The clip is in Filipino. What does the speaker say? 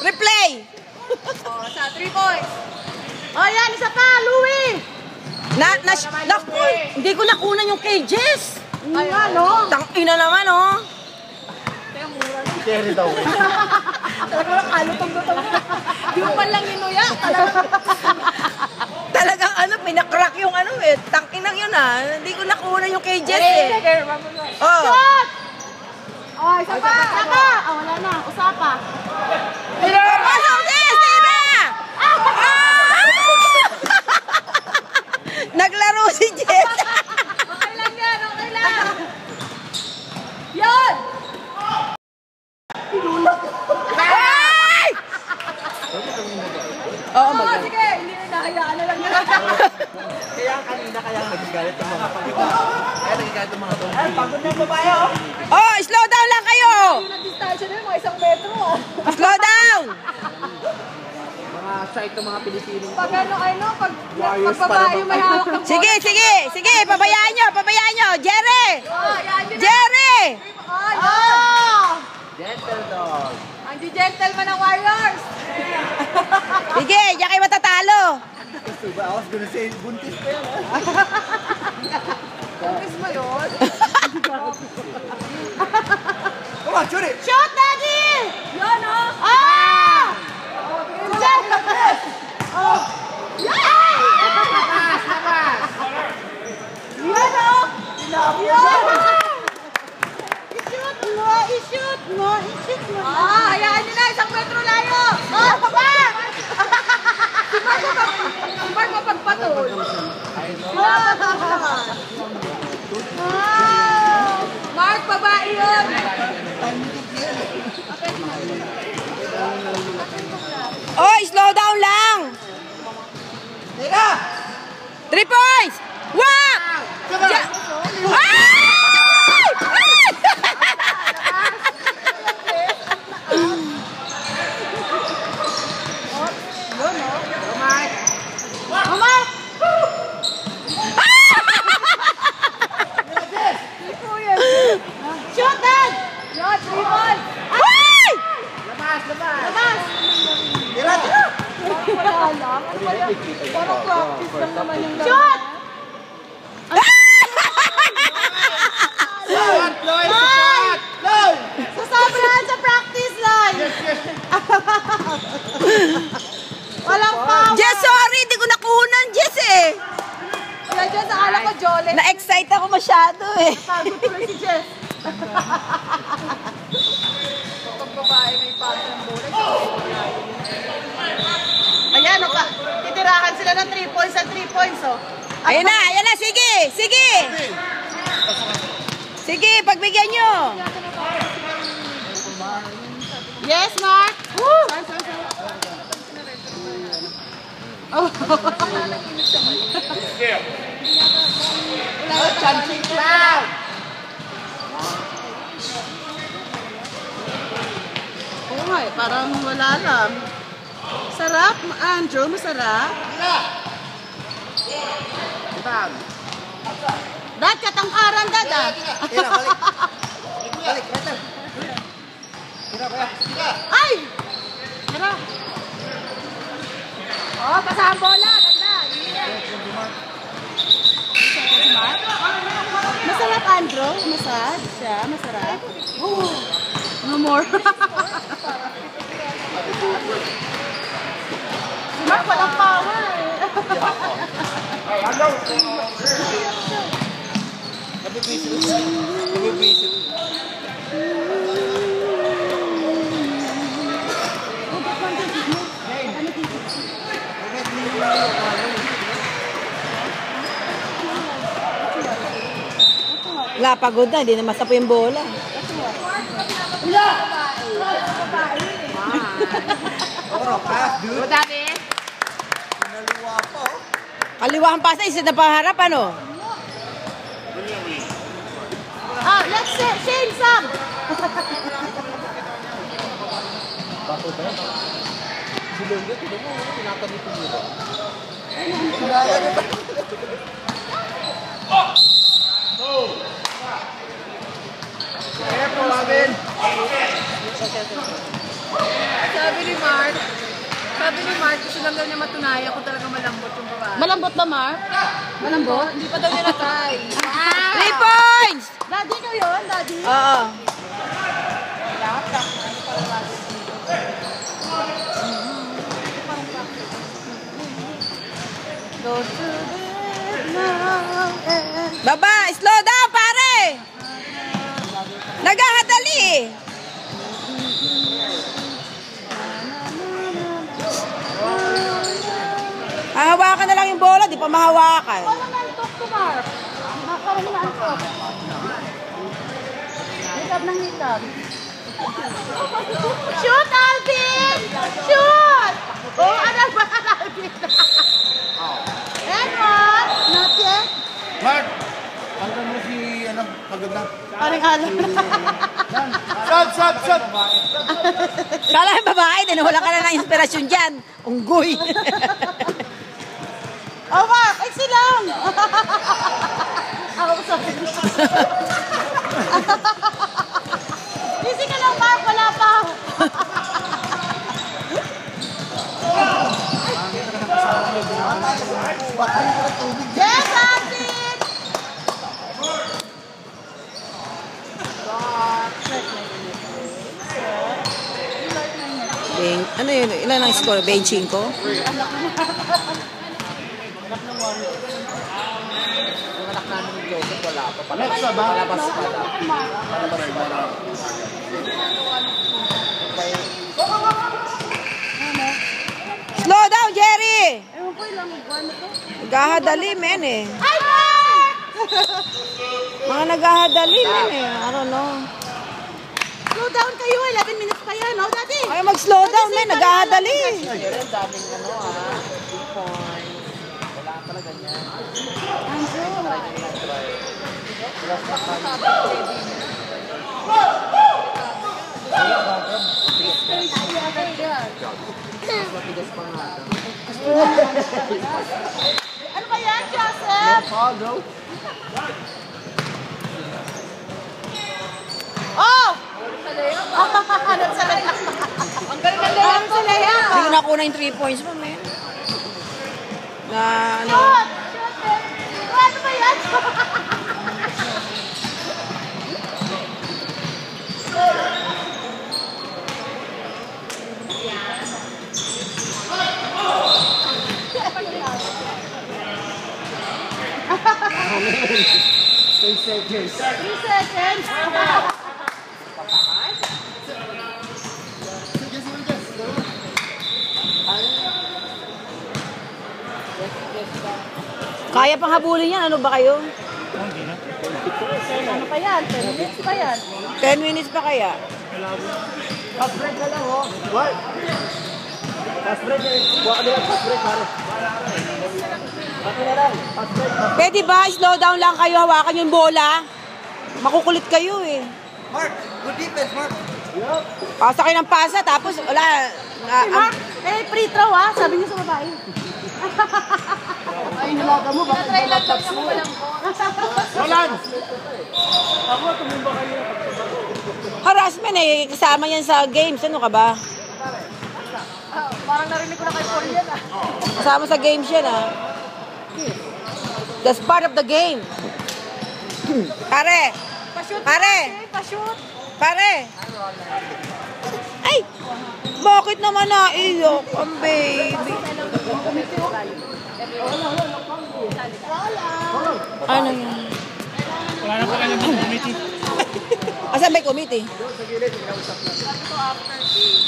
Replay. Sa 3 points. Yan, isa pa, Louie. Hindi ko nakunan yung cages. Ay, ano? Tangina naman, oh. Cherry daw. Talaga lang, kalutong-lutong. Di mo pa lang inuya. Talagang pinakrak yung tangkinang yun Hindi ko nakunan yung cages Oh. Shot! Isa pa. Wala na. Usapa. Pasok din! Tira! Naglaro si Jess. Okay lang yan, okay lang. Yun! Ay! Oo, magaling. Sige, hindi na nahayaan na lang yan. Kaya kanina nagagalit yung mga pagkita. Kaya nagagalit yung mga tong. Ay, pagod na yung babae, Oh, slow down lang kayo. Yung distansya na yun, mga 1 metro. Slow down. Mga site ng mga Pilipino. Pag pag babae yung may hawak ng Sige. Pabayaan nyo. Jerry! Jerry! Gentle dog. Ang gentleman ng Warriors. Sige, diyan kayo matatalo. I was gonna say, buntis pa yan, Buntis mo yun? Come on, shoot it! Shoot, Daddy! Yun, I-shoot mo. Hayaan nyo na, 1 metro layo. Papa! Si Mark mapagpatol. Mark, babae yun. Oh, slow down lang. 3 points! Wak! Shoot, Dad! Yun, 3 points. Labas! Tira! Wala lang. Parang practice lang naman yung shoot! Sasabrahan sa practice line! Walang power! Jess, sorry, hindi ko nakunan, Jess Wala dyan, akala ko Jolene. Na-excite ako masyado Pagod tuloy si Jess. Pag babae may passion bullet. Ayan, titirahan sila ng 3 points at 3 points, Ayan na, sige! Sige, pagbigyan nyo! Yes, Mark! Woo! Chancing clown! Oo nga parang wala lang. Sarap, Andrew, masarap. Bang! Dad, katangkaran, Dad, Tira, balik! Balik, better! Tira, balik! Ay! Tara. Pasahan bola, ganda. Masarap, Andrew. Masarap siya, masarap. No more. Si Mark, walang power Nabibisit. Wala, pagod na, hindi na masapo yung bola. Pass, dude. Dati? Naliwa pa, Kaliwa ang pasa, isa na paharap, Let's change some. Bakit ba? Si Longga, tinan mo, tinatanong ko nila. Careful, Alvin! sabi ni Mark, gusto lang daw niya matunayan kung talaga malambot yung babae. Malambot ba, Mark? Malambot? Hindi pa daw niya na-try. 3 points! Daddy ko yun, daddy. Oo. Go to bed now and... Baba, slow down, pare! Nagahadali. Hahawakan na lang yung bola, di pa mahawakan. Wala na antok to, Mark. Parang na antok. Hitab ng hitab. Shoot, Alvin! Shoot! Oh, ano ba, Alvin? And what? Not yet? Mark! Pagod mo si, pagod na. Parang alam na. Sab! Kala yung babae, din wala ka na ng inspirasyon dyan. Unggoy. Oh, Mark! Easy lang! Ako sabi mo. Easy ka lang, Mark! Wala pa! Yes, Alvin! Ano yun? Ilan ang score? 25? Yung anak namin ni Joseph, wala pa. Palabas ba? Palabas pa daw. Palabas pa daw. Slow down, Jerry! Ewan ko ilang buwan na to. Nagahadali, men eh. Ay, Mark! Mga nagahadali, men eh. I don't know. Slow down kayo, 11 minutes pa yan, no, Daddy? Ay, mag-slow down, men. Nagahadali. Meron daming 3 points. Wala talaga niya. Matigas pa nga. Ano ba yan, Joseph? Follow. Oh! Ang galing ng layup ko. Hindi ko nakuha yung 3 points mo, men. Na, ano. Shoot! Shoot, baby! Ano ba yan? Stay seconds. 3 seconds. Kaya pang habulin yan. Ano ba kayo? Ano pa yan? 10 minutes pa yan. 10 minutes pa kaya? Fast break na lang, oh. What? Fast break eh. Buwa ka nila, fast break, pare. Bati na lang, fast break. Pwede ba? Slow down lang kayo. Hawakan yung bola. Makukulit kayo eh. Mark, good defense, Mark. Yup. Pasa kayo ng pasa. Tapos, wala. Si Mark, free throw ah. Sabi niyo sa babae. Ay, nilaga mo, bakit Try lang daw malagpas niya mo? kung walang ball. Roland! Ako, tumumba kayo. Harassment eh. Kasama yan sa games. Ano ka ba? Parang narinig ko na kay Paul yan ah. Kasama sa games yan ah. That's part of the game. Pare! Pa-shoot Pare! pa-shoot. Pare! Ay! Bakit naman naiyak ang baby? Ano yan? Wala na pa kanyang committee. Asan ba yung committee? Sabi ko after game.